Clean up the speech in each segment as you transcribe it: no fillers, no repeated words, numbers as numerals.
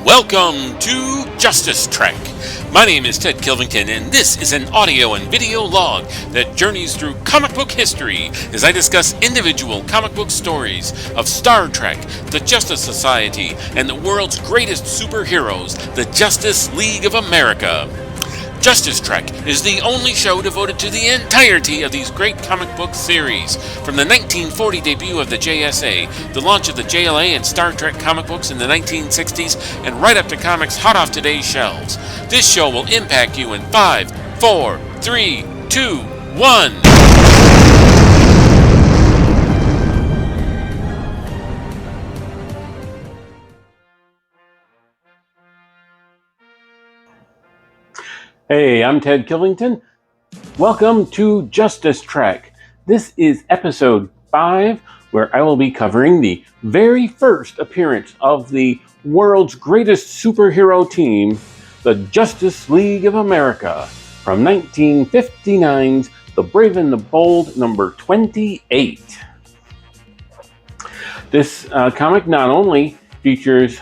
Welcome to Justice Trek. My name is Ted Kilvington, and this is an audio and video log that journeys through comic book history as I discuss individual comic book stories of Star Trek, the Justice Society, and the world's greatest superheroes, the Justice League of America. Justice Trek is the only show devoted to the entirety of these great comic book series, from the 1940 debut of the JSA, the launch of the JLA and Star Trek comic books in the 1960s, and right up to comics hot off today's shelves. This show will impact you in 5, 4, 3, 2, 1. Hey, I'm Ted Kilvington. Welcome to Justice Trek. This is episode 5, where I will be covering the very first appearance of the world's greatest superhero team, the Justice League of America, from 1959's The Brave and the Bold, number 28. This comic not only features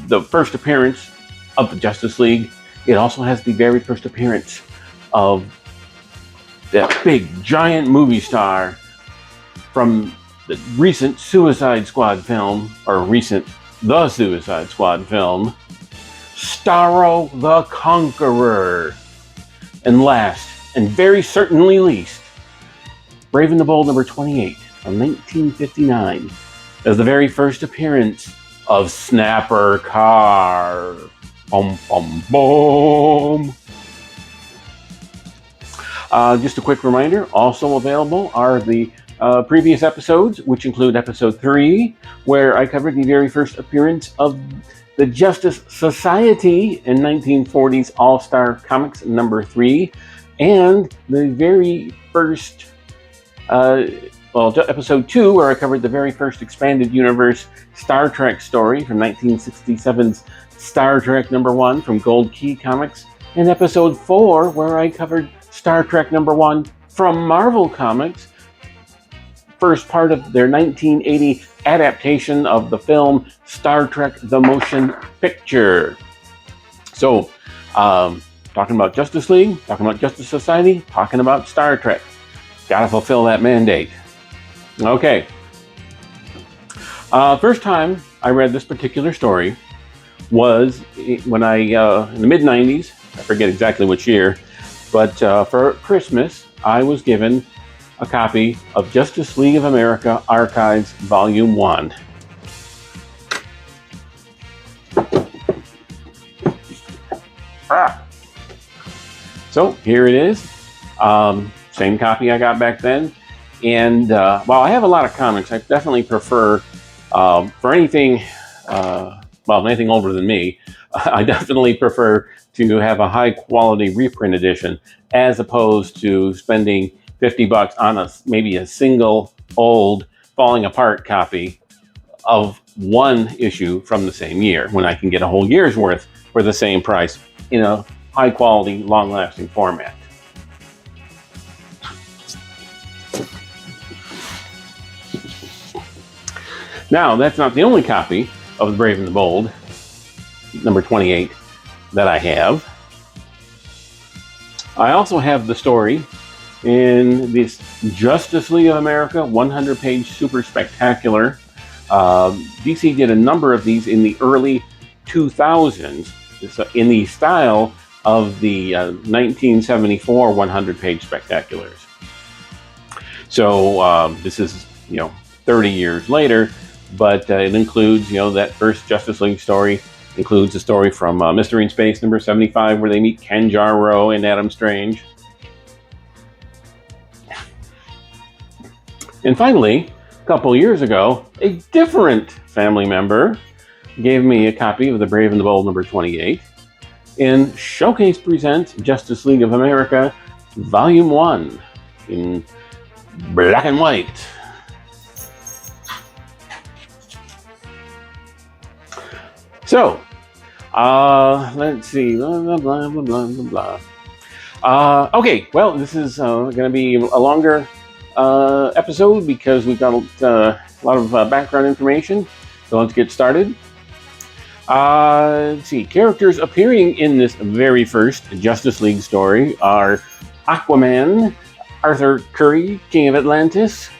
the first appearance of the Justice League, it also has the very first appearance of that big, giant movie star from the recent Suicide Squad film, or The Suicide Squad film, Starro the Conqueror. And last, and very certainly least, Brave and the Bold number 28 from 1959 as the very first appearance of Snapper Carr. Boom, boom, boom. Just a quick reminder, also available are the previous episodes, which include episode 3, where I covered the very first appearance of the Justice Society in 1940's All-Star Comics number 3, and the very first, episode 2, where I covered the very first expanded universe Star Trek story from 1967's Star Trek number 1 from Gold Key Comics, and episode 4, where I covered Star Trek number 1 from Marvel Comics, first part of their 1980 adaptation of the film Star Trek the Motion Picture. So, talking about Justice League, talking about Justice Society, talking about Star Trek. Gotta fulfill that mandate. Okay. First time I read this particular story was when I, in the mid-90s, I forget exactly which year, but for Christmas, I was given a copy of Justice League of America Archives Volume 1. So here it is. Same copy I got back then. And while I have a lot of comics, I definitely prefer, for anything anything older than me, I definitely prefer to have a high quality reprint edition as opposed to spending $50 on maybe a single old falling apart copy of one issue from the same year, when I can get a whole year's worth for the same price in a high quality, long lasting format. Now, that's not the only copy of The Brave and the Bold, number 28, that I have. I also have the story in this Justice League of America 100-page super spectacular. DC did a number of these in the early 2000s, in the style of the 1974 100-page spectaculars. So this is 30 years later. But it includes, that first Justice League story, includes a story from Mystery in Space number 75, where they meet Ken Jarrow and Adam Strange. And finally, a couple years ago, a different family member gave me a copy of The Brave and the Bold number 28, and Showcase presents Justice League of America Volume 1 in black and white. So, let's see, blah, blah, blah, blah, blah, blah. Okay, well, this is going to be a longer episode because we've got a lot of background information. So let's get started. Let's see. Characters appearing in this very first Justice League story are Aquaman, Arthur Curry, King of Atlantis,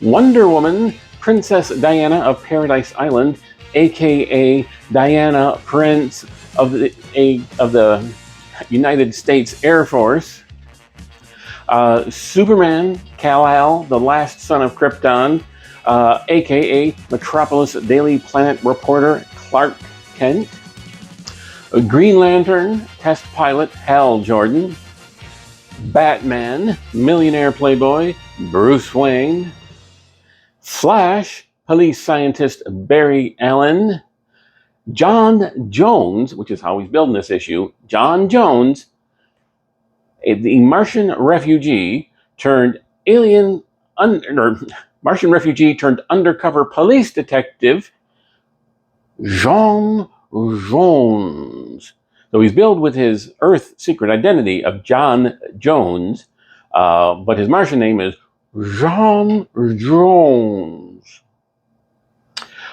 Wonder Woman, Princess Diana of Paradise Island, aka Diana, Prince of the United States Air Force, Superman, Kal-El, the last son of Krypton, aka Metropolis Daily Planet reporter Clark Kent, Green Lantern, test pilot Hal Jordan, Batman, millionaire playboy Bruce Wayne, Flash, police scientist Barry Allen, John Jones, which is how he's building this issue, John Jones, the Martian refugee turned Martian refugee turned undercover police detective Jean Jones. So he's billed with his Earth secret identity of John Jones, but his Martian name is Jean Jones.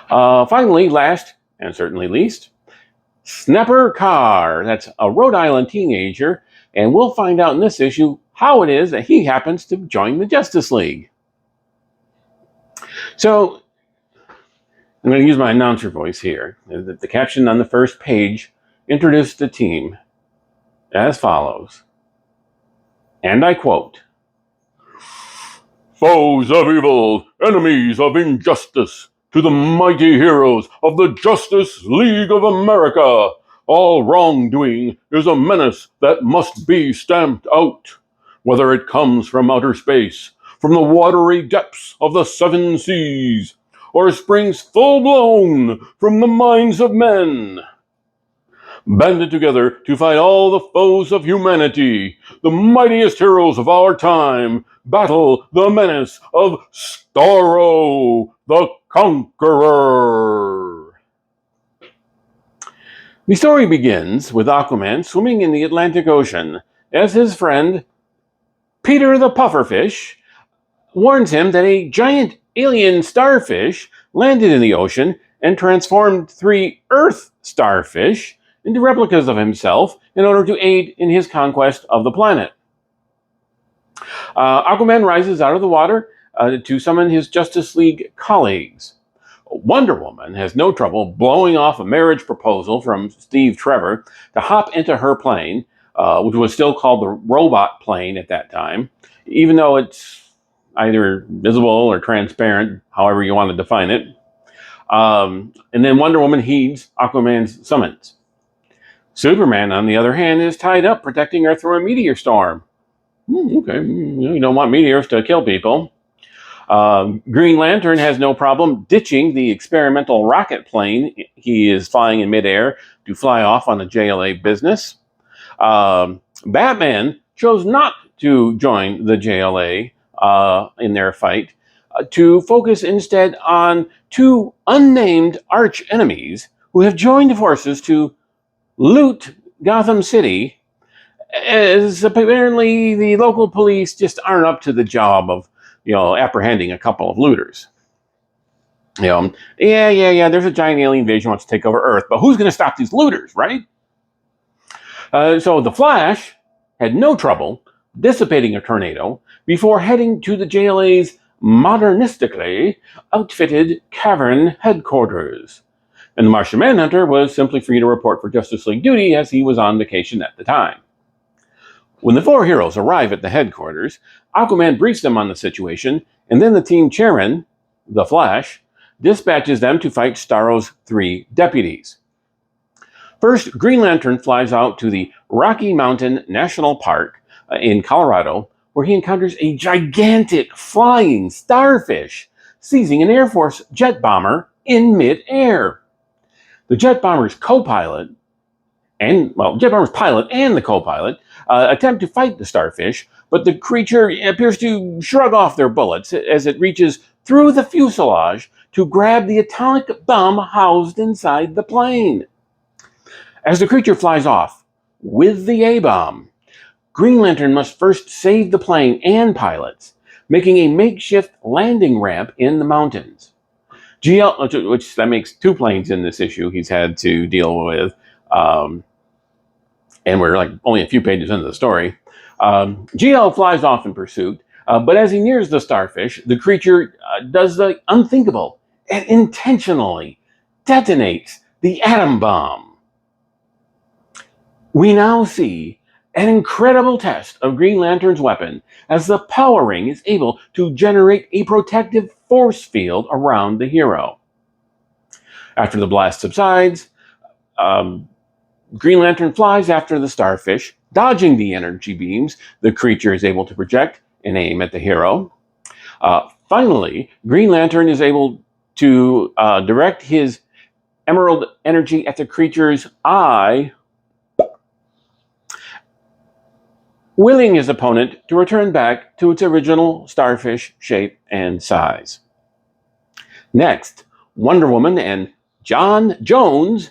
Finally, last and certainly least, Snapper Carr. That's a Rhode Island teenager, and we'll find out in this issue how it is that he happens to join the Justice League. So, I'm going to use my announcer voice here. The caption on the first page introduced the team as follows, and I quote, "Foes of evil, enemies of injustice, to the mighty heroes of the Justice League of America, all wrongdoing is a menace that must be stamped out, whether it comes from outer space, from the watery depths of the seven seas, or springs full-blown from the minds of men. Banded together to fight all the foes of humanity, the mightiest heroes of our time battle the menace of Starro the Conqueror." The story begins with Aquaman swimming in the Atlantic Ocean as his friend Peter the Pufferfish warns him that a giant alien starfish landed in the ocean and transformed 3 Earth starfish into replicas of himself in order to aid in his conquest of the planet. Aquaman rises out of the water to summon his Justice League colleagues. Wonder Woman has no trouble blowing off a marriage proposal from Steve Trevor to hop into her plane, which was still called the robot plane at that time, even though it's either visible or transparent, however you want to define it. And then Wonder Woman heeds Aquaman's summons. Superman, on the other hand, is tied up protecting Earth from a meteor storm. Okay, you don't want meteors to kill people. Green Lantern has no problem ditching the experimental rocket plane he is flying in midair to fly off on a JLA business. Batman chose not to join the JLA in their fight, to focus instead on 2 unnamed arch enemies who have joined forces to loot Gotham City, as apparently the local police just aren't up to the job of, apprehending a couple of looters. There's a giant alien invasion wants to take over Earth, but who's going to stop these looters, right? So the Flash had no trouble dissipating a tornado before heading to the JLA's modernistically outfitted cavern headquarters. And the Martian Manhunter was simply free to report for Justice League duty as he was on vacation at the time. When the 4 heroes arrive at the headquarters, Aquaman briefs them on the situation, and then the team chairman, the Flash, dispatches them to fight Starro's 3 deputies. First, Green Lantern flies out to the Rocky Mountain National Park in Colorado, where he encounters a gigantic flying starfish seizing an Air Force jet bomber in mid-air. The jet bomber's pilot and the co-pilot attempt to fight the starfish, but the creature appears to shrug off their bullets as it reaches through the fuselage to grab the atomic bomb housed inside the plane. As the creature flies off with the A-bomb, Green Lantern must first save the plane and pilots, making a makeshift landing ramp in the mountains. which that makes 2 planes in this issue he's had to deal with. And we're like only a few pages into the story. GL flies off in pursuit, but as he nears the starfish, the creature does the unthinkable and intentionally detonates the atom bomb. We now see an incredible test of Green Lantern's weapon as the power ring is able to generate a protective force field around the hero. After the blast subsides, Green Lantern flies after the starfish, dodging the energy beams the creature is able to project and aim at the hero. Finally, Green Lantern is able to direct his emerald energy at the creature's eye, willing his opponent to return back to its original starfish shape and size. Next, Wonder Woman and John Jones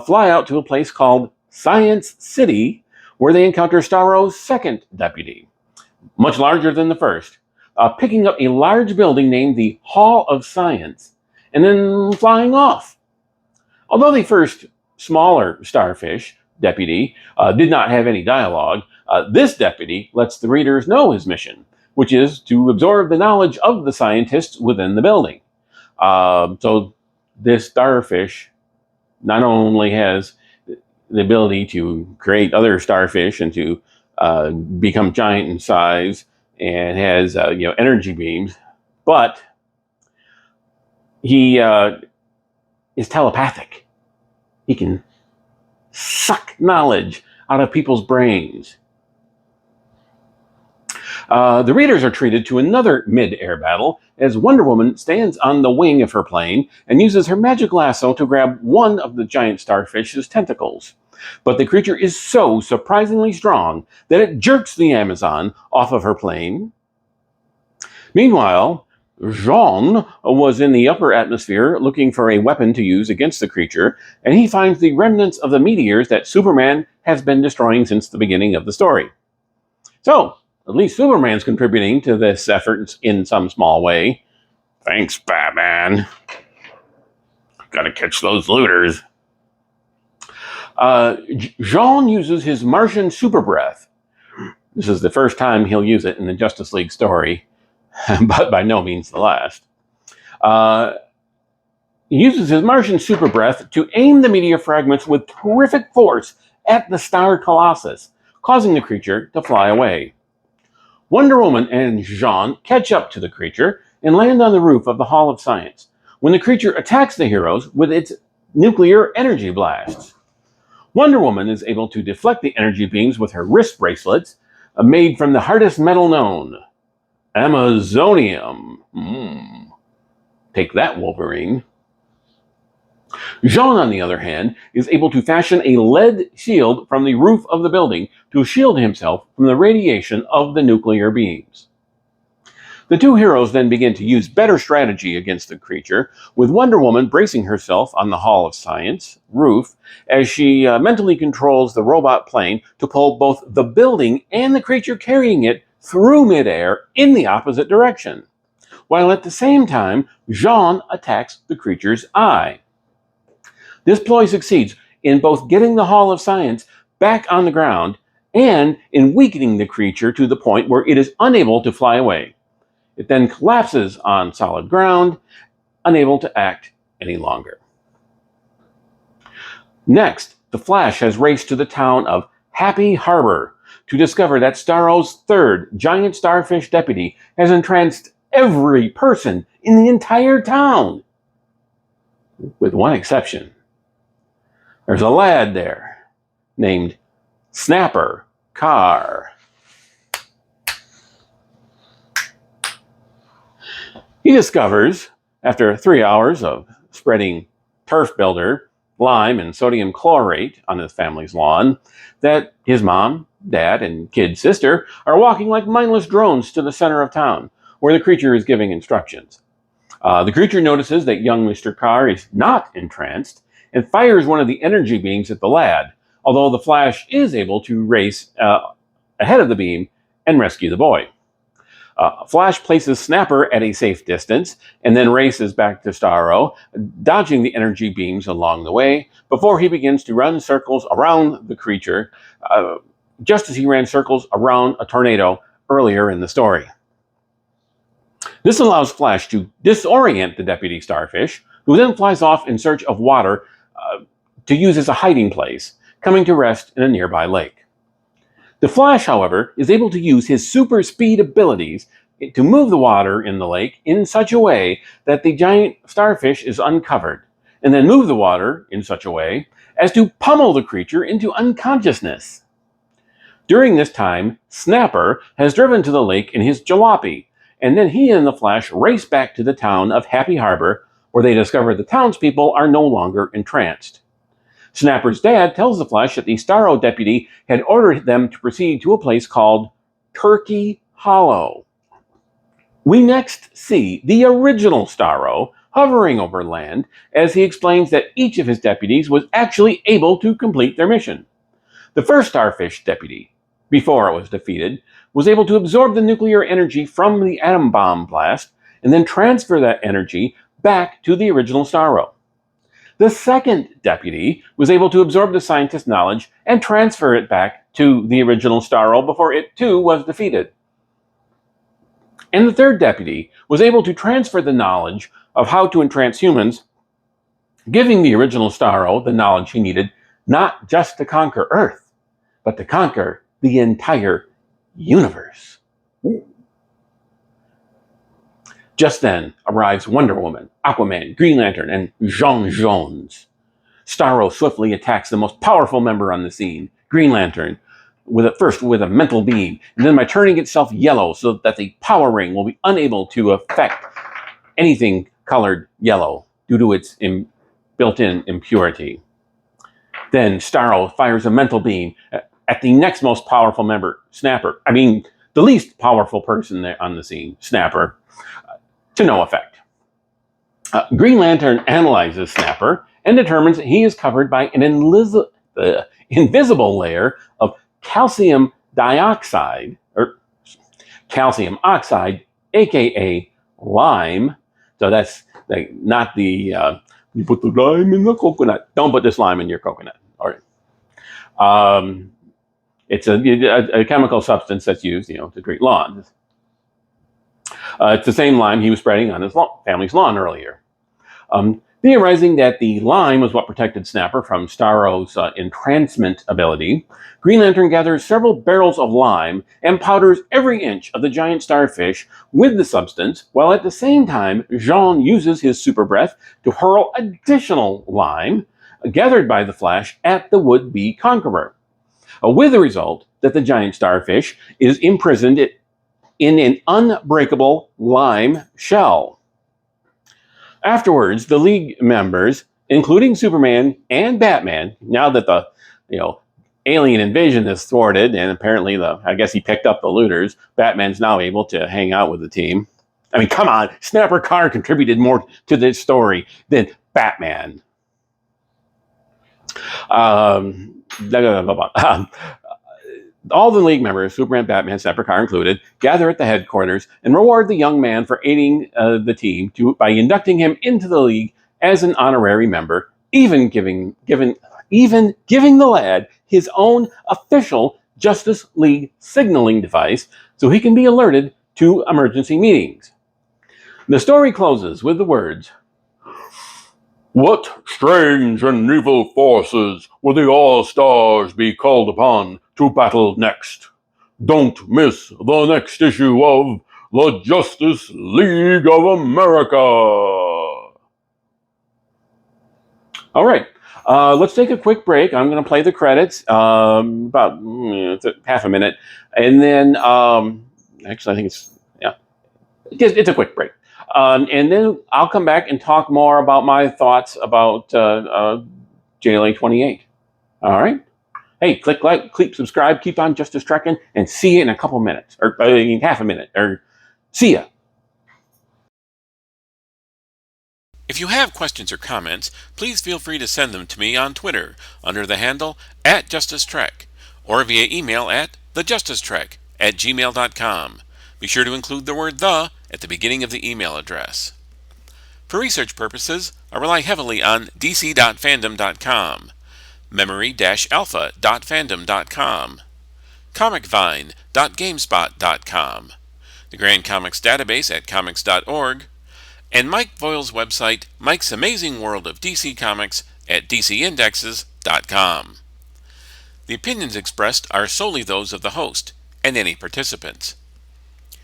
fly out to a place called Science City, where they encounter Starro's second deputy, much larger than the first, picking up a large building named the Hall of Science, and then flying off. Although the first smaller starfish deputy did not have any dialogue, this deputy lets the readers know his mission, which is to absorb the knowledge of the scientists within the building. So this starfish not only has the ability to create other starfish and to become giant in size and has energy beams, but he is telepathic. He can suck knowledge out of people's brains. The readers are treated to another mid-air battle as Wonder Woman stands on the wing of her plane and uses her magic lasso to grab one of the giant starfish's tentacles. But the creature is so surprisingly strong that it jerks the Amazon off of her plane. Meanwhile, Jean was in the upper atmosphere looking for a weapon to use against the creature, and he finds the remnants of the meteors that Superman has been destroying since the beginning of the story. So, at least Superman's contributing to this effort in some small way. Thanks, Batman. Gotta catch those looters. Jean uses his Martian super breath. This is the first time he'll use it in the Justice League story, but by no means the last. He uses his Martian super breath to aim the meteor fragments with terrific force at the star Colossus, causing the creature to fly away. Wonder Woman and Jean catch up to the creature and land on the roof of the Hall of Science when the creature attacks the heroes with its nuclear energy blasts. Wonder Woman is able to deflect the energy beams with her wrist bracelets, made from the hardest metal known, Amazonium. Take that, Wolverine. Jean, on the other hand, is able to fashion a lead shield from the roof of the building to shield himself from the radiation of the nuclear beams. The two heroes then begin to use better strategy against the creature, with Wonder Woman bracing herself on the Hall of Science roof as she mentally controls the robot plane to pull both the building and the creature carrying it through midair in the opposite direction, while at the same time, Jean attacks the creature's eye. This ploy succeeds in both getting the Hall of Science back on the ground and in weakening the creature to the point where it is unable to fly away. It then collapses on solid ground, unable to act any longer. Next, the Flash has raced to the town of Happy Harbor to discover that Starro's third giant starfish deputy has entranced every person in the entire town, with one exception. There's a lad there named Snapper Carr. He discovers, after 3 hours of spreading turf builder, lime, and sodium chlorate on his family's lawn, that his mom, dad, and kid sister are walking like mindless drones to the center of town, where the creature is giving instructions. The creature notices that young Mr. Carr is not entranced and fires one of the energy beams at the lad, although the Flash is able to race ahead of the beam and rescue the boy. Flash places Snapper at a safe distance and then races back to Starro, dodging the energy beams along the way before he begins to run circles around the creature, just as he ran circles around a tornado earlier in the story. This allows Flash to disorient the deputy starfish, who then flies off in search of water to use as a hiding place, coming to rest in a nearby lake. The Flash, however, is able to use his super speed abilities to move the water in the lake in such a way that the giant starfish is uncovered, and then move the water in such a way as to pummel the creature into unconsciousness. During this time, Snapper has driven to the lake in his jalopy, and then he and the Flash race back to the town of Happy Harbor, where they discover the townspeople are no longer entranced. Snapper's dad tells the Flash that the Starro deputy had ordered them to proceed to a place called Turkey Hollow. We next see the original Starro hovering over land as he explains that each of his deputies was actually able to complete their mission. The first starfish deputy, before it was defeated, was able to absorb the nuclear energy from the atom bomb blast and then transfer that energy back to the original Starro. The second deputy was able to absorb the scientist's knowledge and transfer it back to the original Starro before it too was defeated. And the third deputy was able to transfer the knowledge of how to entrance humans, giving the original Starro the knowledge he needed not just to conquer Earth, but to conquer the entire universe. Just then arrives Wonder Woman, Aquaman, Green Lantern, and J'onn J'onzz. Starro swiftly attacks the most powerful member on the scene, Green Lantern, first with a mental beam, and then by turning itself yellow so that the power ring will be unable to affect anything colored yellow due to its built-in impurity. Then Starro fires a mental beam at the next most powerful member, Snapper. The least powerful person there on the scene, Snapper, to no effect. Green Lantern analyzes Snapper and determines that he is covered by an invisible layer of calcium dioxide, or calcium oxide, aka lime. So that's not the, you put the lime in the coconut. Don't put this lime in your coconut. All right. It's a chemical substance that's used, to treat lawns. It's the same lime he was spreading on his family's lawn earlier. Theorizing that the lime was what protected Snapper from Starro's entrancement ability, Green Lantern gathers several barrels of lime and powders every inch of the giant starfish with the substance, while at the same time, J'onn uses his super breath to hurl additional lime gathered by the Flash at the would-be conqueror, with the result that the giant starfish is imprisoned in an unbreakable lime shell. Afterwards, the League members, including Superman and Batman, now that the alien invasion is thwarted, and apparently I guess he picked up the looters, Batman's now able to hang out with the team. Come on, Snapper Carr contributed more to this story than Batman. All the League members, Superman, Batman, Snapper Carr included, gather at the headquarters and reward the young man for aiding the team by inducting him into the League as an honorary member, even giving the lad his own official Justice League signaling device so he can be alerted to emergency meetings. The story closes with the words, "What strange and evil forces will the All-Stars be called upon to battle next? Don't miss the next issue of the Justice League of America." All right, let's take a quick break. I'm going to play the credits, about half a minute, and then actually I think it's a quick break. And then I'll come back and talk more about my thoughts about JT0008. All right? Hey, click like, click subscribe, keep on Justice Trekking, and see you in a couple minutes, or half a minute, or see ya. If you have questions or comments, please feel free to send them to me on Twitter under the handle @JusticeTrek, or via email at thejusticetrek@gmail.com. Be sure to include the word "the" at the beginning of the email address. For research purposes, I rely heavily on dc.fandom.com, memory-alpha.fandom.com, comicvine.gamespot.com, the Grand Comics database at comics.org, and Mike Voil's website, Mike's Amazing World of DC Comics, at dcindexes.com. The opinions expressed are solely those of the host and any participants.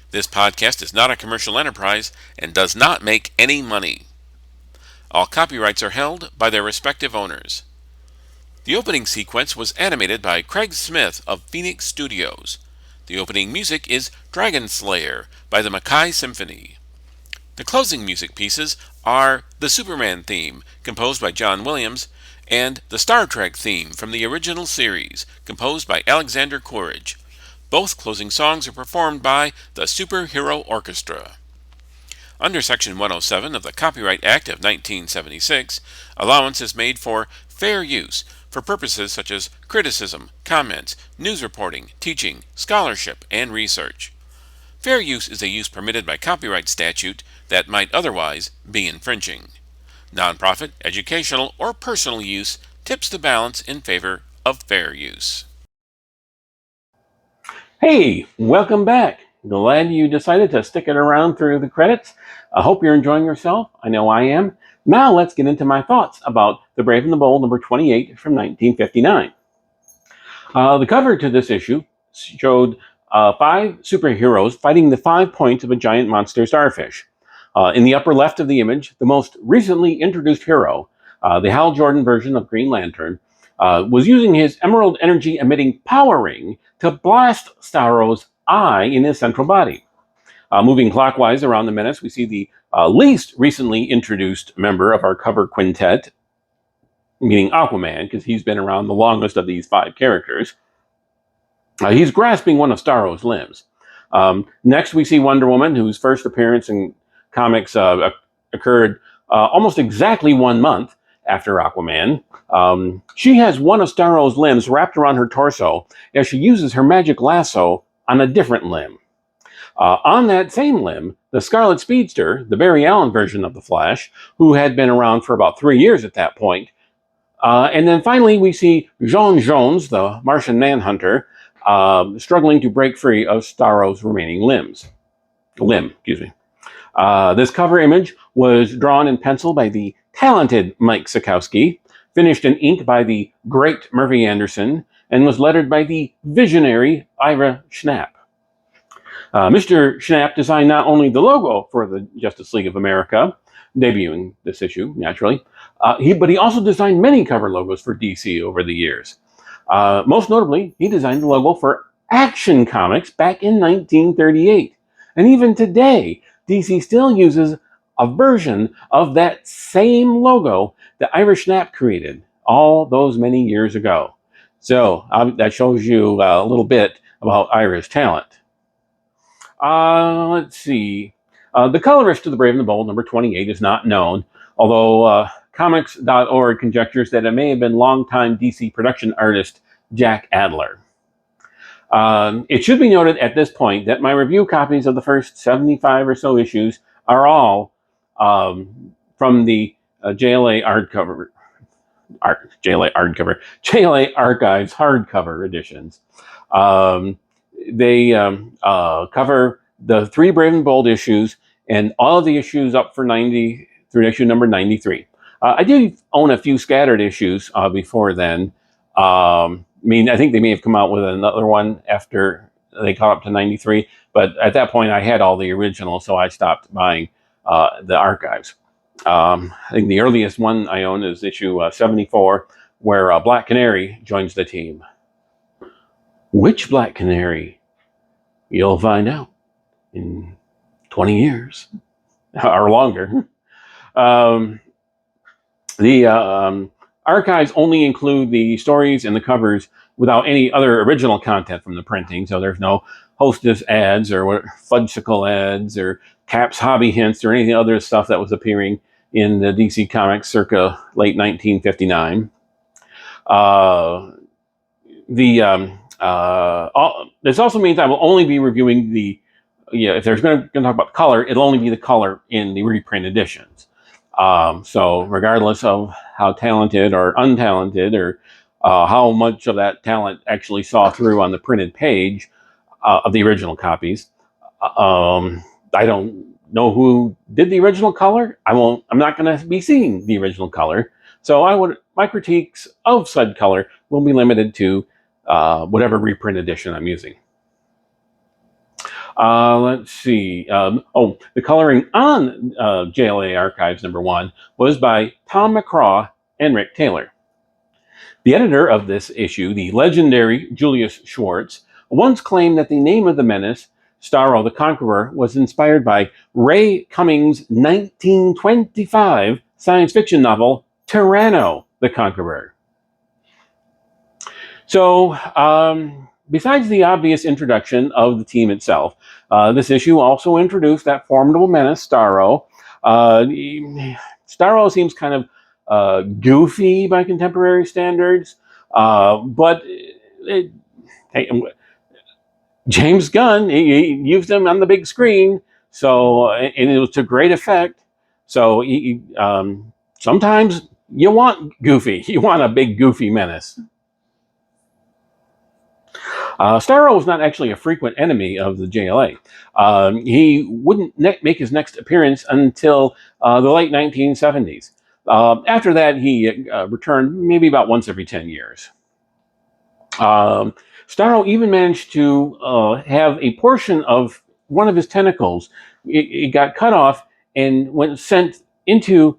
This podcast is not a commercial enterprise and does not make any money. All copyrights are held by their respective owners. The opening sequence was animated by Craig Smith of Phoenix Studios. The opening music is Dragon Slayer by the Makai Symphony. The closing music pieces are the Superman theme, composed by John Williams, and the Star Trek theme from the original series, composed by Alexander Courage. Both closing songs are performed by the Superhero Orchestra. Under Section 107 of the Copyright Act of 1976, allowance is made for fair use for purposes such as criticism, comments, news reporting, teaching, scholarship, and research. Fair use is a use permitted by copyright statute that might otherwise be infringing. Nonprofit, educational, or personal use tips the balance in favor of fair use. Hey, welcome back. Glad you decided to stick it around through the credits. I hope you're enjoying yourself. I know I am. Now let's get into my thoughts about The Brave and the Bold, number 28 from 1959. The cover to this issue showed 5 superheroes fighting the 5 points of a giant monster starfish. In the upper left of the image, the most recently introduced hero, the Hal Jordan version of Green Lantern, was using his emerald energy emitting power ring to blast Starro's eye in his central body. Moving clockwise around the menace, we see the least recently introduced member of our cover quintet, meaning Aquaman, because he's been around the longest of these 5 characters. He's grasping one of Starro's limbs. Next, we see Wonder Woman, whose first appearance in comics occurred almost exactly 1 month after Aquaman. She has one of Starro's limbs wrapped around her torso as she uses her magic lasso on a different limb. On that same limb, the Scarlet Speedster, the Barry Allen version of the Flash, who had been around for about 3 years at that point. And then finally, we see J'onn J'onzz, the Martian Manhunter, struggling to break free of Starro's remaining limb. This cover image was drawn in pencil by the talented Mike Sekowsky, finished in ink by the great Murphy Anderson, and was lettered by the visionary Ira Schnapp. Mr. Schnapp designed not only the logo for the Justice League of America, debuting this issue, naturally, but he also designed many cover logos for DC over the years. Most notably, he designed the logo for Action Comics back in 1938. And even today, DC still uses a version of that same logo that Ira Schnapp created all those many years ago. So that shows you a little bit about Ira's talent. Let's see. The colorist of The Brave and the Bold, number 28, is not known, although comics.org conjectures that it may have been longtime DC production artist Jack Adler. It should be noted at this point that my review copies of the first 75 or so issues are all from the JLA Archives hardcover editions. They cover the 3 Brave and Bold issues and all of the issues up for 90 through issue number 93. I did own a few scattered issues before then. I think they may have come out with another one after they caught up to 93, but at that point I had all the originals, so I stopped buying the archives. I think the earliest one I own is issue 74, where Black Canary joins the team. Which Black Canary? You'll find out in 20 years or longer. The archives only include the stories and the covers without any other original content from the printing. So there's no Hostess ads or Fudgesicle ads or Cap's Hobby Hints or any other stuff that was appearing in the DC Comics circa late 1959. This also means I will only be reviewing the if there's going to talk about color, it'll only be the color in the reprint editions. So regardless of how talented or untalented or how much of that talent actually saw through on the printed page of the original copies, I don't know who did the original color. I'm not going to be seeing the original color. So my critiques of said color will be limited to whatever reprint edition I'm using. Let's see. The coloring on JLA Archives #1 was by Tom McCraw and Rick Taylor. The editor of this issue, the legendary Julius Schwartz, once claimed that the name of the menace, Starro the Conqueror, was inspired by Ray Cummings' 1925 science fiction novel, Tyranno the Conqueror. So, besides the obvious introduction of the team itself, this issue also introduced that formidable menace, Starro. Starro seems kind of goofy by contemporary standards, but James Gunn, he used him on the big screen, and it was to great effect. So sometimes you want goofy, you want a big goofy menace. Starro was not actually a frequent enemy of the JLA. He wouldn't make his next appearance until the late 1970s. After that, he returned maybe about once every 10 years. Starro even managed to have a portion of one of his tentacles. It got cut off and went sent into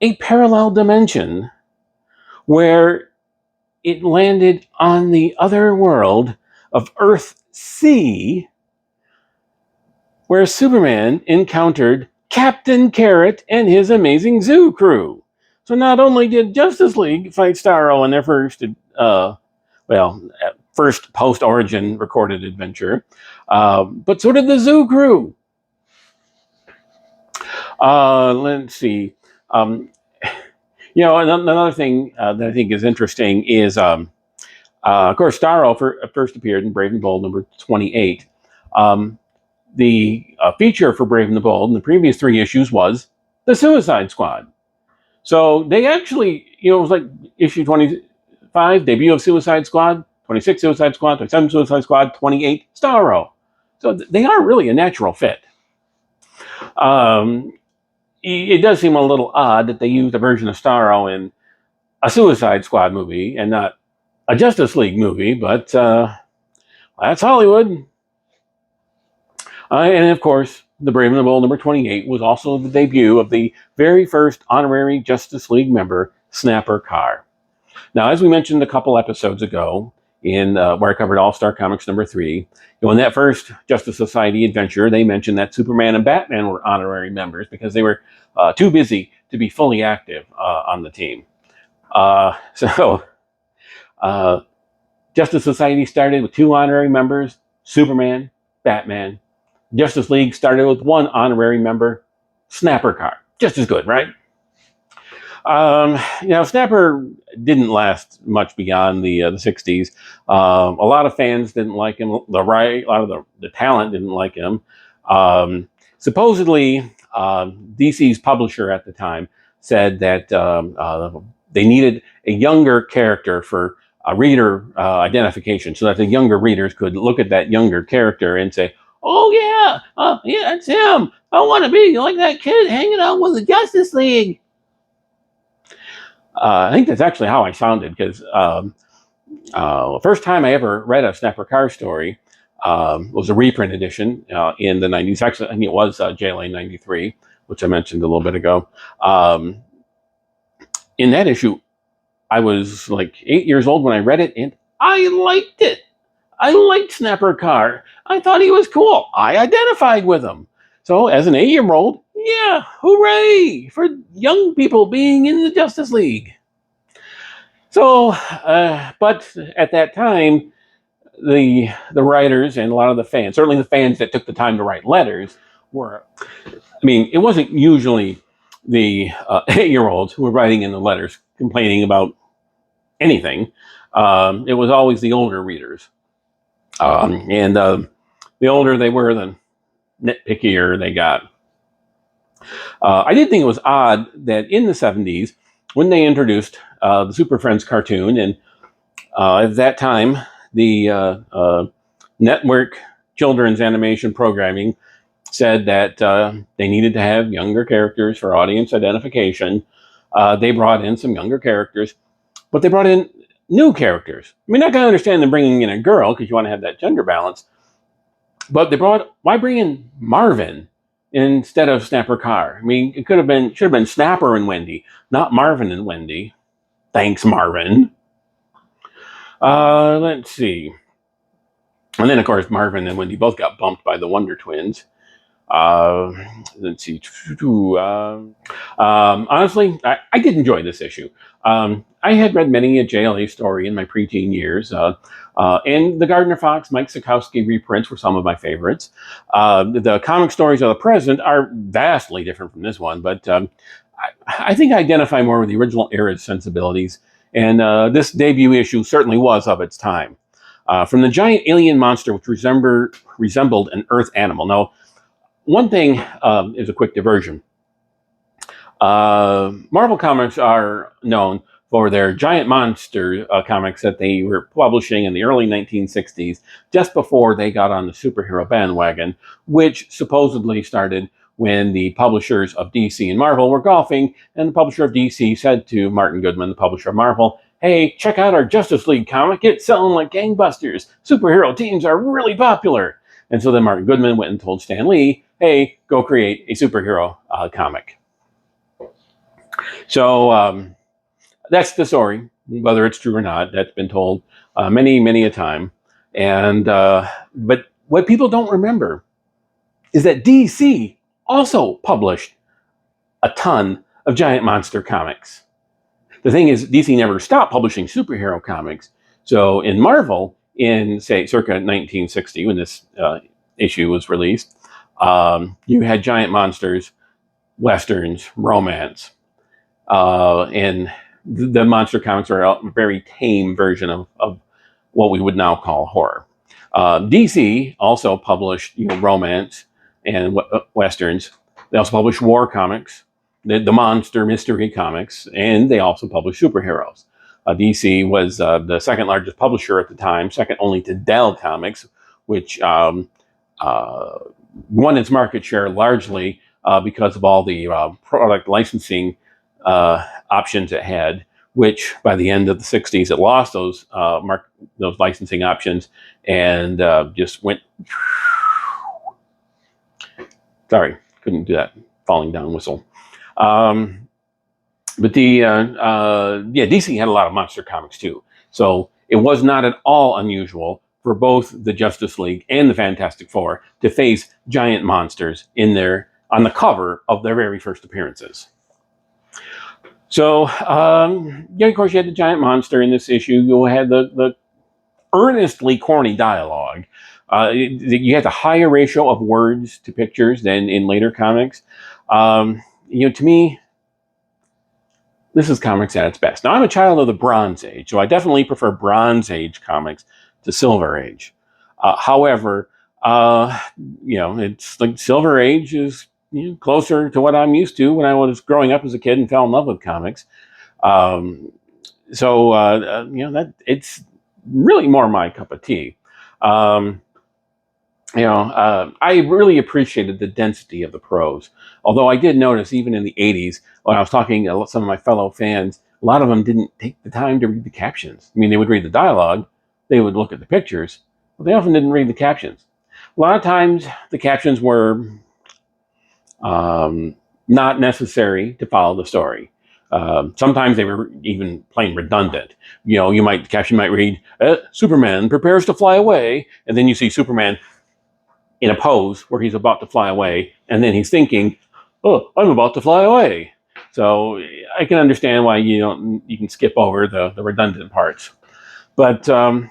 a parallel dimension where it landed on the other world of Earth C, where Superman encountered Captain Carrot and his amazing zoo crew. So not only did Justice League fight Starro in their first post-origin recorded adventure, but so did the zoo crew. Let's see. Another thing that I think is interesting is, of course, Starro first appeared in Brave and Bold #28. The feature for Brave and the Bold in the previous 3 issues was the Suicide Squad. So they actually, it was like issue 25, debut of Suicide Squad, 26 Suicide Squad, 27 Suicide Squad, 28 Starro. So they are really a natural fit. It does seem a little odd that they used a version of Starro in a Suicide Squad movie and not a Justice League movie, but that's Hollywood. And of course, the Brave and the Bold #28 was also the debut of the very first honorary Justice League member, Snapper Carr. Now, as we mentioned a couple episodes ago, where I covered All-Star Comics #3, in that first Justice Society adventure, they mentioned that Superman and Batman were honorary members because they were too busy to be fully active on the team. Justice Society started with 2 honorary members, Superman, Batman. Justice League started with 1 honorary member, Snapper Carr. Just as good, right? Snapper didn't last much beyond the 60s. A lot of fans didn't like him. A lot of the talent didn't like him. Supposedly, DC's publisher at the time said that they needed a younger character for reader identification, so that the younger readers could look at that younger character and say, "Oh yeah, it's him. I want to be like that kid hanging out with the Justice League." I think that's actually how I sounded, because the first time I ever read a Snapper Carr story was a reprint edition in the 90s. Actually, I think it was JLA '93, which I mentioned a little bit ago. In that issue, I was like 8 years old when I read it, and I liked it. I liked Snapper Carr. I thought he was cool. I identified with him. So as an 8-year-old, yeah, hooray for young people being in the Justice League. So, but at that time, the writers and a lot of the fans, certainly the fans that took the time to write letters, it wasn't usually the 8-year-olds who were writing in the letters complaining about anything. It was always the older readers. And the older they were, nitpickier they got. I did think it was odd that in the 70s, when they introduced the Super Friends cartoon, and at that time, the network children's animation programming said that they needed to have younger characters for audience identification. They brought in some younger characters, but they brought in new characters. I mean, I can understand them bringing in a girl because you want to have that gender balance, but why bring in Marvin instead of Snapper Carr? I mean, should have been Snapper and Wendy, not Marvin and Wendy. Thanks, Marvin. Let's see. And then, of course, Marvin and Wendy both got bumped by the Wonder Twins. Let's see. Honestly, I did enjoy this issue. I had read many a JLA story in my preteen years, and the Gardner Fox, Mike Sikowski reprints were some of my favorites. The comic stories of the present are vastly different from this one, but I think I identify more with the original era's sensibilities, and this debut issue certainly was of its time. From the giant alien monster which resembled an Earth animal. Now, one thing is a quick diversion. Marvel Comics are known for their giant monster comics that they were publishing in the early 1960s, just before they got on the superhero bandwagon, which supposedly started when the publishers of DC and Marvel were golfing, and the publisher of DC said to Martin Goodman, the publisher of Marvel, "Hey, check out our Justice League comic. It's selling like gangbusters. Superhero teams are really popular." And so then Martin Goodman went and told Stan Lee, "Hey, go create a superhero comic." So that's the story. Whether it's true or not, that's been told many, many a time. And but what people don't remember is that DC also published a ton of giant monster comics. The thing is, DC never stopped publishing superhero comics. So in Marvel, in, say, circa 1960, when this issue was released, you had giant monsters, westerns, romance, and the monster comics are a very tame version of what we would now call horror. DC also published romance and westerns. They also published war comics, the monster mystery comics, and they also published superheroes. DC was the second largest publisher at the time, second only to Dell Comics, which won its market share largely because of all the product licensing options it had, which by the end of the 60s, it lost those licensing options and just went. Sorry, couldn't do that falling down whistle. But DC had a lot of monster comics too. So it was not at all unusual for both the Justice League and the Fantastic Four to face giant monsters on the cover of their very first appearances. So, of course, you had the giant monster in this issue. You had the earnestly corny dialogue. You had the higher ratio of words to pictures than in later comics. To me, this is comics at its best. Now, I'm a child of the Bronze Age, so I definitely prefer Bronze Age comics to Silver Age. However, it's like Silver Age is closer to what I'm used to when I was growing up as a kid and fell in love with comics. That it's really more my cup of tea. I really appreciated the density of the prose. Although I did notice, even in the 80s, when I was talking to some of my fellow fans, a lot of them didn't take the time to read the captions. I mean, they would read the dialogue, they would look at the pictures, but they often didn't read the captions. A lot of times, the captions were not necessary to follow the story. Sometimes they were even plain redundant. The caption might read, "Superman prepares to fly away," and then you see Superman in a pose where he's about to fly away, and then he's thinking, "Oh, I'm about to fly away." So I can understand why you can skip over the redundant parts. But a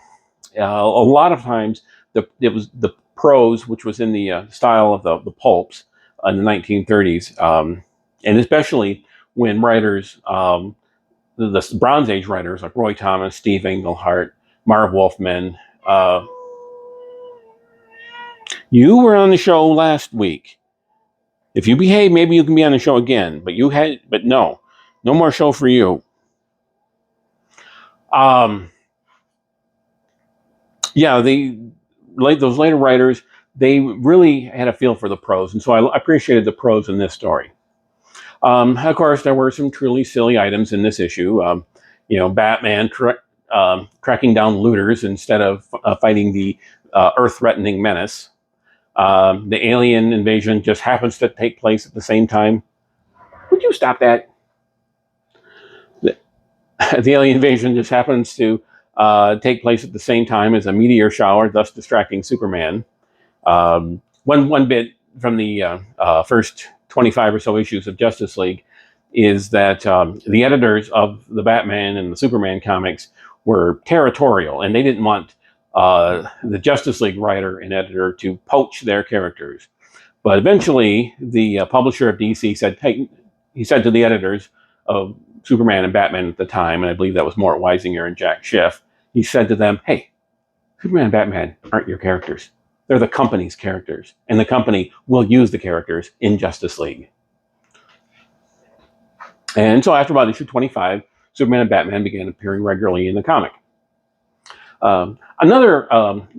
lot of times it was the prose, which was in the style of the pulps in the 1930s, and especially when writers, the Bronze Age writers like Roy Thomas, Steve Englehart, Marv Wolfman, You were on the show last week. If you behave, maybe you can be on the show again. But no more show for you. Yeah, those later writers, they really had a feel for the prose, and so I appreciated the prose in this story. Of course, there were some truly silly items in this issue. Batman tracking down looters instead of fighting the Earth-threatening menace. The alien invasion just happens to take place at the same time. Would you stop that? The alien invasion just happens to take place at the same time as a meteor shower, thus distracting Superman. One bit from the first 25 or so issues of Justice League is that the editors of the Batman and the Superman comics were territorial, and they didn't want the Justice League writer and editor to poach their characters. But eventually, the publisher of DC said, "Hey," he said to the editors of Superman and Batman at the time, and I believe that was Mort Weisinger and Jack Schiff, he said to them, "Hey, Superman and Batman aren't your characters. They're the company's characters, and the company will use the characters in Justice League." And so after about issue 25, Superman and Batman began appearing regularly in the comic. Another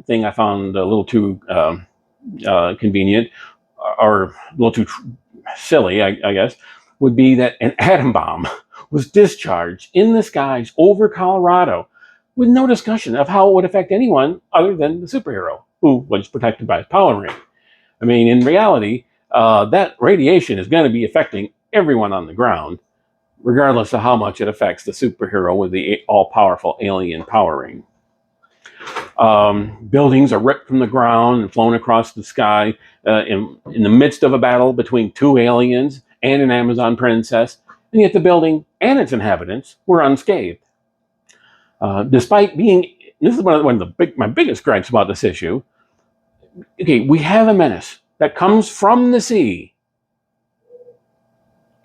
thing I found a little too convenient, or a little too silly, I guess, would be that an atom bomb was discharged in the skies over Colorado with no discussion of how it would affect anyone other than the superhero, who was protected by his power ring. I mean, in reality, that radiation is going to be affecting everyone on the ground, regardless of how much it affects the superhero with the all-powerful alien power ring. Buildings are ripped from the ground and flown across the sky in the midst of a battle between two aliens and an Amazon princess, and yet the building and its inhabitants were unscathed. Despite being, this is one of my biggest gripes about this issue. Okay, we have a menace that comes from the sea,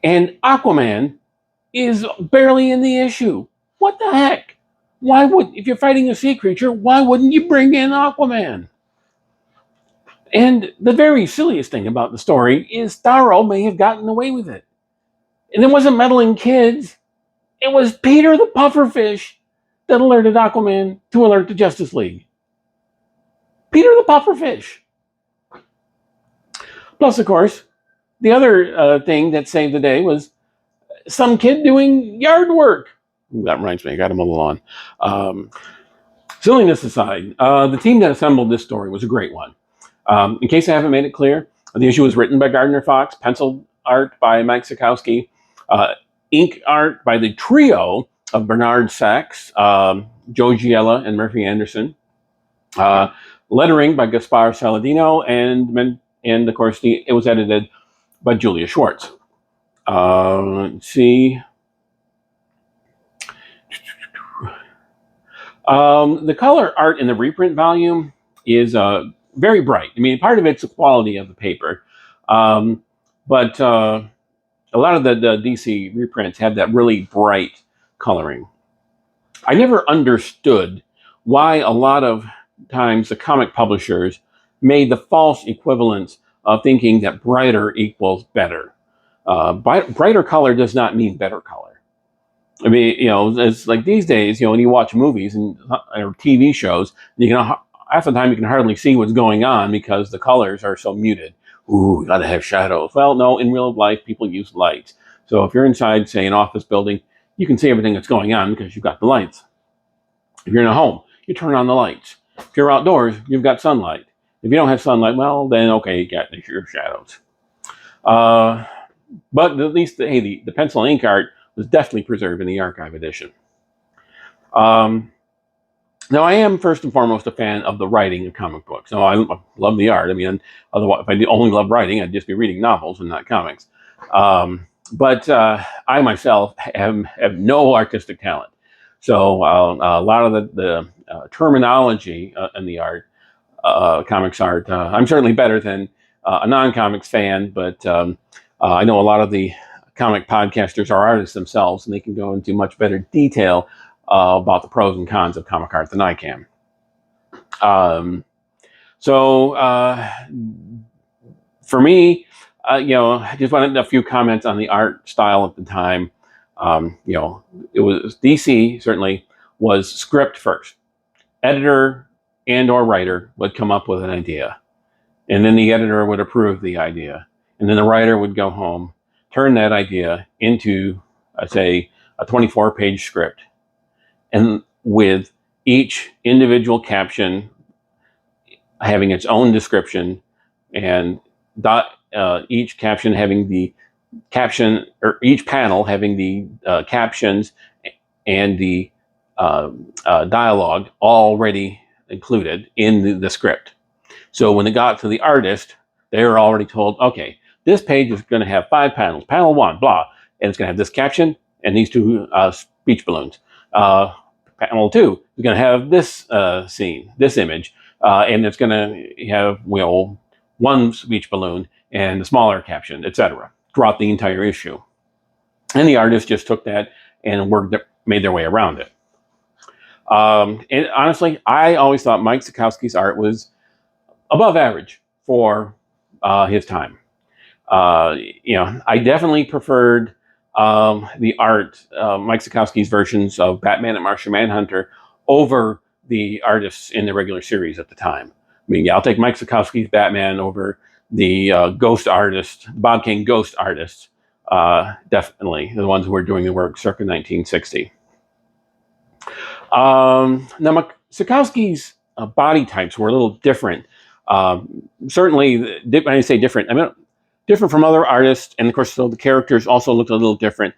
and Aquaman is barely in the issue. What the heck? If you're fighting a sea creature, why wouldn't you bring in Aquaman? And the very silliest thing about the story is Starro may have gotten away with it. And it wasn't meddling kids. It was Peter the Pufferfish that alerted Aquaman to alert the Justice League. Peter the Pufferfish. Plus, of course, the other thing that saved the day was some kid doing yard work. Ooh, that reminds me, I got him on the lawn. Silliness aside, the team that assembled this story was a great one. In case I haven't made it clear, the issue was written by Gardner Fox, pencil art by Mike Sikowski, ink art by the trio of Bernard Sachs, Joe Giella, and Murphy Anderson, lettering by Gaspar Saladino, and of course, it was edited by Julia Schwartz. Let's see. The color art in the reprint volume is very bright. I mean, part of it's the quality of the paper, but a lot of the DC reprints have that really bright coloring. I never understood why a lot of times the comic publishers made the false equivalence of thinking that brighter equals better. Brighter color does not mean better color. I mean, it's like these days, when you watch movies or TV shows, half the time you can hardly see what's going on because the colors are so muted. Ooh, you gotta have shadows. Well, no, in real life, people use lights. So if you're inside, say, an office building, you can see everything that's going on because you've got the lights. If you're in a home, you turn on the lights. If you're outdoors, you've got sunlight. If you don't have sunlight, well, then okay, you got your shadows. But at least, the pencil and ink art was definitely preserved in the archive edition. Now, I am first and foremost a fan of the writing of comic books. Now, I love the art. I mean, otherwise, if I only loved writing, I'd just be reading novels and not comics. But I myself have no artistic talent. So a lot of the terminology in the art, comics art, I'm certainly better than a non-comics fan, but I know a lot of the comic podcasters are artists themselves, and they can go into much better detail about the pros and cons of comic art than I can. So for me, I just wanted a few comments on the art style at the time. It was DC certainly was script first. Editor and or writer would come up with an idea, and then the editor would approve the idea, and then the writer would go home, turn that idea into, say, a 24-page script, and with each individual caption having its own description, and each caption having the caption, or each panel having the captions and the dialogue already included in the script. So when it got to the artist, they were already told, okay, this page is going to have 5 panels. Panel 1, blah, and it's going to have this caption and these 2 speech balloons. Panel 2 is going to have this scene, this image, and it's going to have 1 speech balloon and the smaller caption, etc., throughout the entire issue. And the artist just took that and made their way around it. And honestly, I always thought Mike Sekowsky's art was above average for his time. I definitely preferred the art, Mike Sekowsky's versions of Batman and Martian Manhunter over the artists in the regular series at the time. I mean, yeah, I'll take Mike Sekowsky's Batman over the Ghost artist, Bob Kane Ghost artists, definitely, the ones who were doing the work circa 1960. Now, Sekowsky's body types were a little different. Certainly, when I say different, I mean different from other artists, and of course, so the characters also looked a little different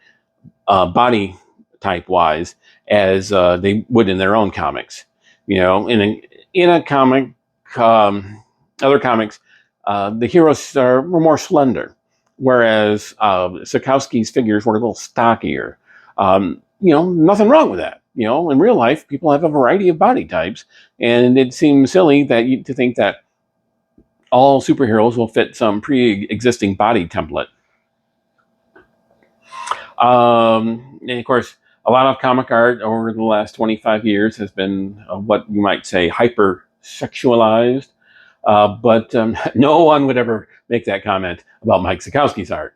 body type wise, as they would in their own comics. In a comic, other comics, the heroes were more slender, whereas Sekowsky's figures were a little stockier. Nothing wrong with that. In real life, people have a variety of body types, and it seems silly to think that all superheroes will fit some pre-existing body template. And of course, a lot of comic art over the last 25 years has been what you might say hyper-sexualized, but no one would ever make that comment about Mike Sekowsky's art.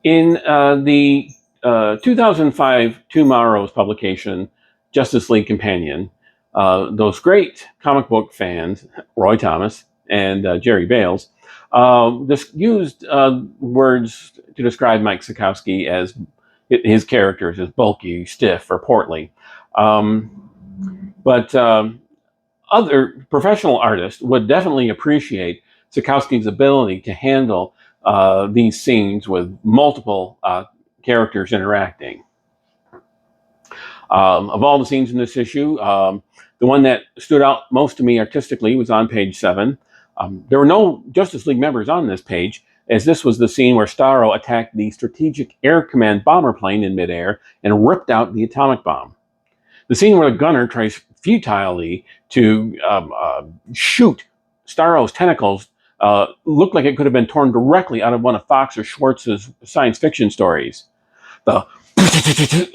In the 2005 Tomorrow's publication, Justice League Companion, those great comic book fans, Roy Thomas and Jerry Bales, used words to describe Mike Sekowsky as his characters as bulky, stiff, or portly. But other professional artists would definitely appreciate Sekowsky's ability to handle these scenes with multiple characters interacting. Of all the scenes in this issue, the one that stood out most to me artistically was on page 7. There were no Justice League members on this page, as this was the scene where Starro attacked the Strategic Air Command bomber plane in midair and ripped out the atomic bomb. The scene where the gunner tries futilely to shoot Starro's tentacles looked like it could have been torn directly out of one of Fox or Schwartz's science fiction stories. The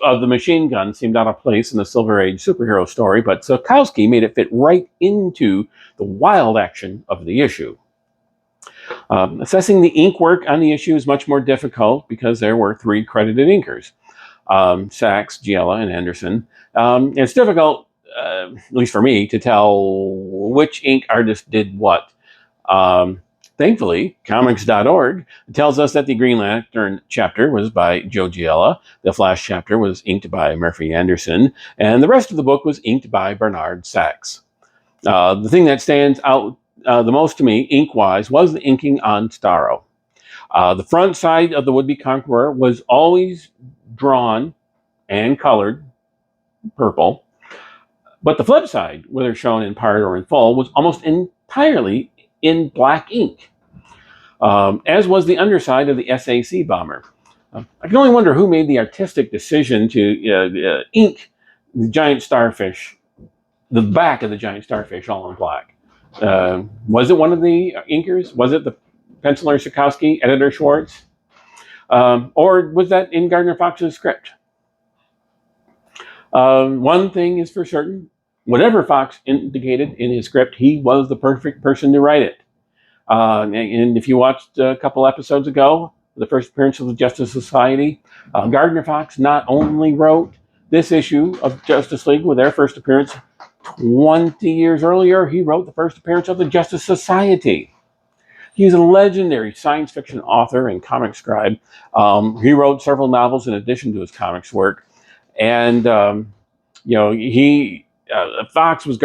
of the machine gun seemed out of place in the Silver Age superhero story, but Sekowsky made it fit right into the wild action of the issue. Assessing the ink work on the issue is much more difficult because there were 3 credited inkers, Sachs, Giella, and Anderson. It's difficult, at least for me, to tell which ink artist did what. Thankfully, comics.org tells us that the Green Lantern chapter was by Joe Giella, the Flash chapter was inked by Murphy Anderson, and the rest of the book was inked by Bernard Sachs. The thing that stands out the most to me, ink-wise, was the inking on Starro. The front side of the would-be conqueror was always drawn and colored purple, but the flip side, whether shown in part or in full, was almost entirely in black ink, as was the underside of the SAC bomber. I can only wonder who made the artistic decision to ink the giant starfish, the back of the giant starfish, all in black. Was it one of the inkers? Was it the penciler Sekowsky, editor Schwartz? Or was that in Gardner Fox's script? One thing is for certain, whatever Fox indicated in his script, he was the perfect person to write it. And if you watched a couple episodes ago, the first appearance of the Justice Society, Gardner Fox not only wrote this issue of Justice League with their first appearance 20 years earlier, he wrote the first appearance of the Justice Society. He's a legendary science fiction author and comic scribe. He wrote several novels in addition to his comics work. And, Fox was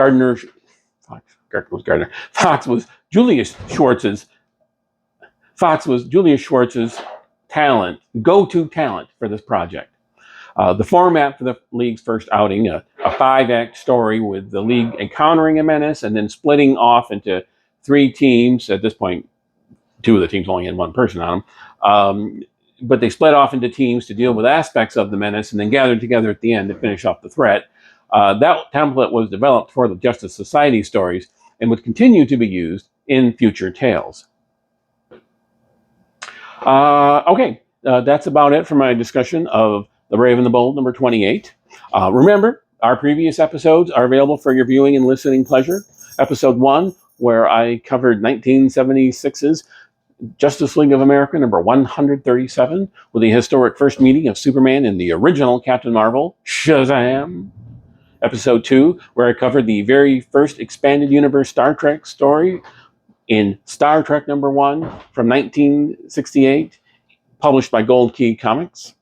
Julius Schwartz's go-to talent for this project. The format for the League's first outing, a 5-act story with the League encountering a menace and then splitting off into 3 teams. At this point, 2 of the teams only had 1 person on them. But they split off into teams to deal with aspects of the menace and then gathered together at the end to finish off the threat. That template was developed for the Justice Society stories and would continue to be used in future tales. That's about it for my discussion of The Brave and the Bold, number 28. Remember, our previous episodes are available for your viewing and listening pleasure. Episode 1, where I covered 1976's Justice League of America, number 137, with the historic first meeting of Superman and the original Captain Marvel, Shazam. Episode 2, where I covered the very first expanded universe Star Trek story in Star Trek number 1 from 1968, published by Gold Key Comics.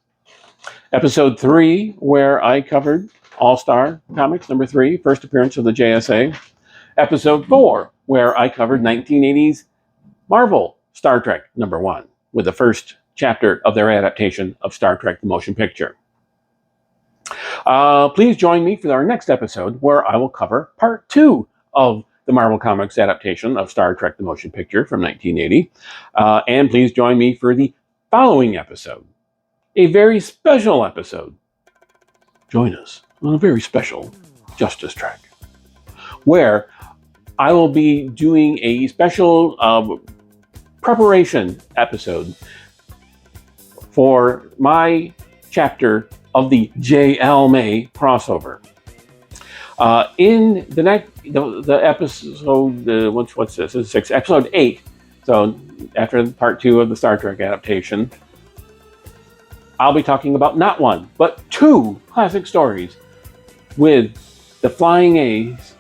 Episode 3, where I covered All-Star Comics number 3, first appearance of the JSA. Episode 4, where I covered 1980's Marvel Star Trek number 1, with the first chapter of their adaptation of Star Trek the Motion Picture. Please join me for our next episode, where I will cover part 2 of the Marvel Comics adaptation of Star Trek the Motion Picture from 1980. And please join me for the following episode, a very special episode. Join us on a very special Justice Trek, where I will be doing a special preparation episode for my chapter of the J.L. May crossover. In the next, the episode, what's this? This is 6, episode 8. So after part 2 of the Star Trek adaptation, I'll be talking about not 1, but 2 classic stories with the Flying A's,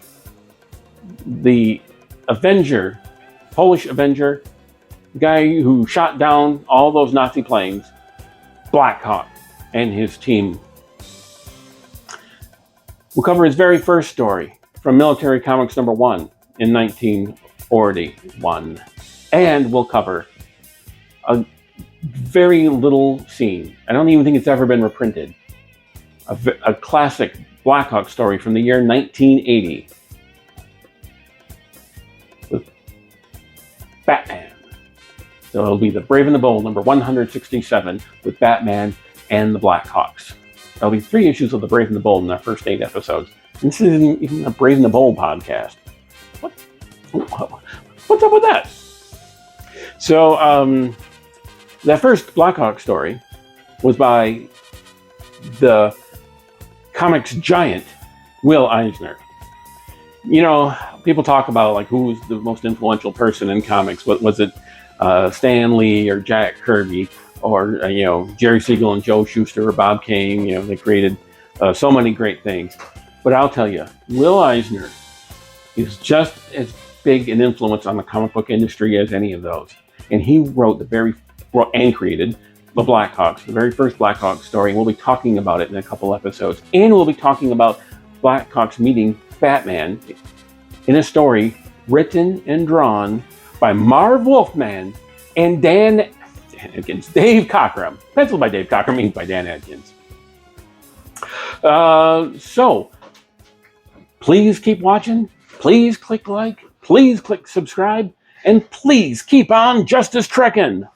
the Avenger, Polish Avenger, the guy who shot down all those Nazi planes, Black Hawk, and his team. We'll cover his very first story from Military Comics number 1 in 1941. And we'll cover a very little scene. I don't even think it's ever been reprinted. A classic Black Hawk story from the year 1980. With Batman. So it'll be The Brave and the Bold, number 167, with Batman and the Black Hawks. There'll be 3 issues of The Brave and the Bold in our first 8 episodes. And this isn't even a Brave and the Bold podcast. What's up with that? So, that first Black Hawk story was by the comics giant, Will Eisner. You know, people talk about like who's the most influential person in comics. What was it, Stan Lee or Jack Kirby? Or, Jerry Siegel and Joe Shuster or Bob Kane, they created so many great things. But I'll tell you, Will Eisner is just as big an influence on the comic book industry as any of those. And he wrote and created the Black Hawks, the very first Black Hawks story. And we'll be talking about it in a couple episodes. And we'll be talking about Black Hawks meeting Batman in a story written and drawn by Marv Wolfman and Dan Adkins, Dave Cockrum, penciled by Dave Cockrum, inked by Dan Adkins. So, please keep watching, please click like, please click subscribe, and please keep on Justice Trekking.